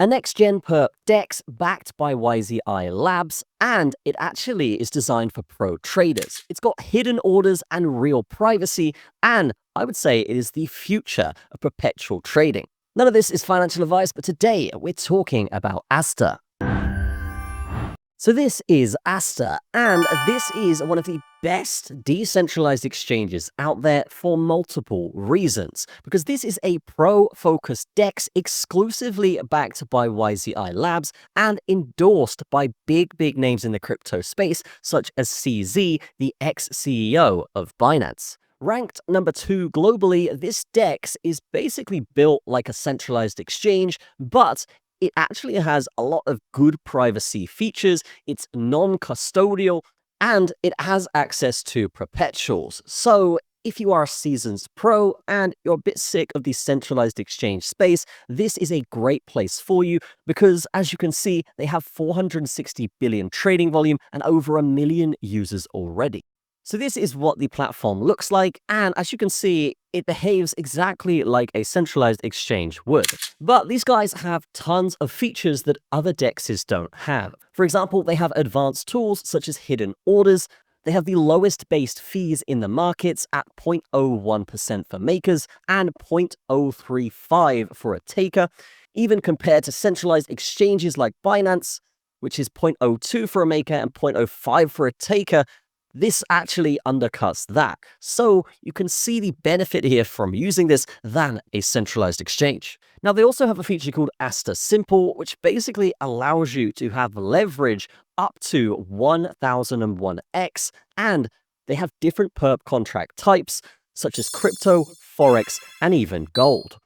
A next-gen Perp DEX backed by YZI Labs, and it actually is designed for pro traders. It's got hidden orders and real privacy, and I would say it is the future of perpetual trading. None of this is financial advice, but today we're talking about Aster. So this is Aster, and this is one of the best decentralized exchanges out there for multiple reasons. Because this is a pro-focused DEX exclusively backed by YZI Labs and endorsed by big names in the crypto space, such as CZ, the ex-CEO of Binance. Ranked number 2 globally, this DEX is basically built like a centralized exchange, but it actually has a lot of good privacy features, it's non-custodial, and it has access to perpetuals. So if you are a seasoned pro and you're a bit sick of the centralized exchange space, this is a great place for you because, as you can see, they have 460 billion trading volume and over 1 million users already. So this is what the platform looks like, and as you can see, it behaves exactly like a centralized exchange would. But these guys have tons of features that other DEXs don't have. For example, they have advanced tools such as hidden orders. They have the lowest based fees in the markets at 0.01% for makers and 0.035 for a taker, even compared to centralized exchanges like Binance, which is 0.02 for a maker and 0.05 for a taker. This actually undercuts that. So you can see the benefit here from using this than a centralized exchange. Now, they also have a feature called Aster Simple, which basically allows you to have leverage up to 1001x, and they have different perp contract types, such as crypto, forex, and even gold.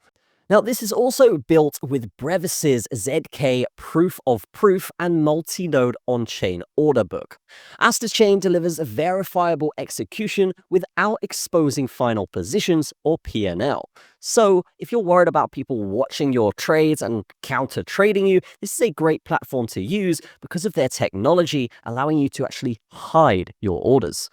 Now, this is also built with Brevis's ZK proof of proof and multi-node on-chain order book. AstraChain delivers a verifiable execution without exposing final positions or P&L. So if you're worried about people watching your trades and counter trading you, this is a great platform to use because of their technology allowing you to actually hide your orders.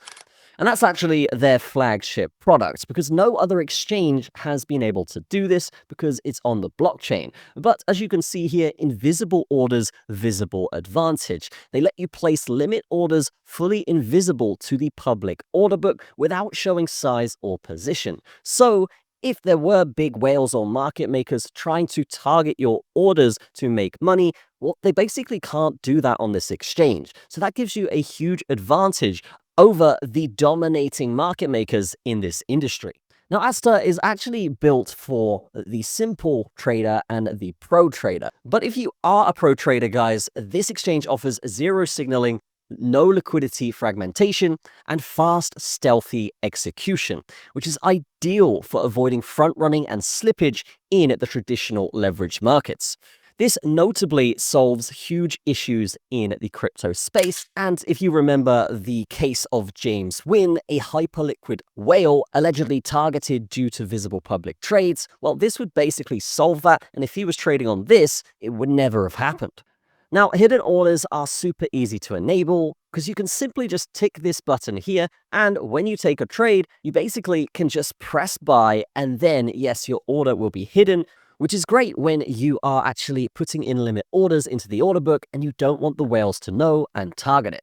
And that's actually their flagship product because no other exchange has been able to do this because it's on the blockchain. But as you can see here, invisible orders, visible advantage. They let you place limit orders fully invisible to the public order book without showing size or position. So if there were big whales or market makers trying to target your orders to make money, well, they basically can't do that on this exchange. So that gives you a huge advantage over the dominating market makers in this industry. Now, Aster is actually built for the simple trader and the pro trader. But if you are a pro trader, guys, this exchange offers zero signaling, no liquidity fragmentation, and fast, stealthy execution, which is ideal for avoiding front running and slippage in the traditional leverage markets. This notably solves huge issues in the crypto space, and if you remember the case of James Wynn, a hyperliquid whale allegedly targeted due to visible public trades, well, this would basically solve that, and if he was trading on this, it would never have happened. Now, hidden orders are super easy to enable because you can simply just tick this button here, and when you take a trade, you basically can just press buy, and then, yes, your order will be hidden, which is great when you are actually putting in limit orders into the order book and you don't want the whales to know and target it.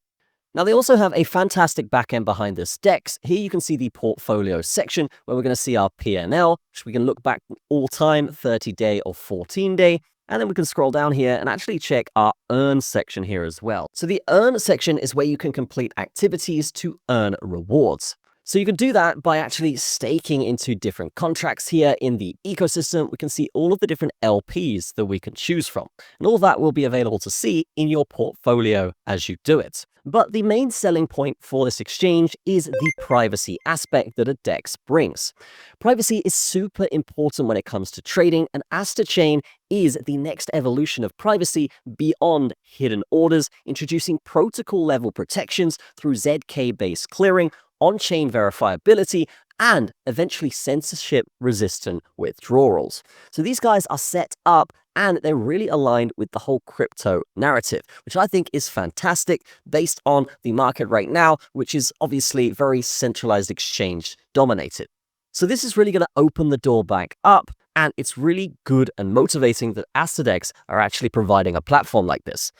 Now, they also have a fantastic backend behind this DEX. Here you can see the portfolio section where we're going to see our P&L, which we can look back all time, 30-day or 14-day. And then we can scroll down here and actually check our earn section here as well. So the earn section is where you can complete activities to earn rewards. So you can do that by actually staking into different contracts here in the ecosystem. We can see all of the different LPs that we can choose from. And all that will be available to see in your portfolio as you do it. But the main selling point for this exchange is the privacy aspect that a DEX brings. Privacy is super important when it comes to trading, and AstraChain is the next evolution of privacy beyond hidden orders, introducing protocol-level protections through ZK-based clearing, on-chain verifiability, and eventually censorship-resistant withdrawals. So these guys are set up and they're really aligned with the whole crypto narrative, which I think is fantastic based on the market right now, which is obviously very centralized exchange dominated. So this is really going to open the door back up And it's really good and motivating that AstraDEX are actually providing a platform like this.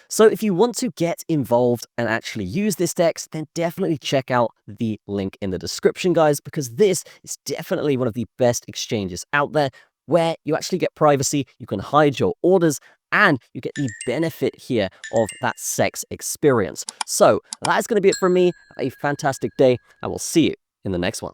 So if you want to get involved and actually use this DEX, then definitely check out the link in the description, guys, because this is definitely one of the best exchanges out there where you actually get privacy, you can hide your orders, and you get the benefit here of that sex experience. So that is going to be it from me. Have a fantastic day. I will see you in the next one.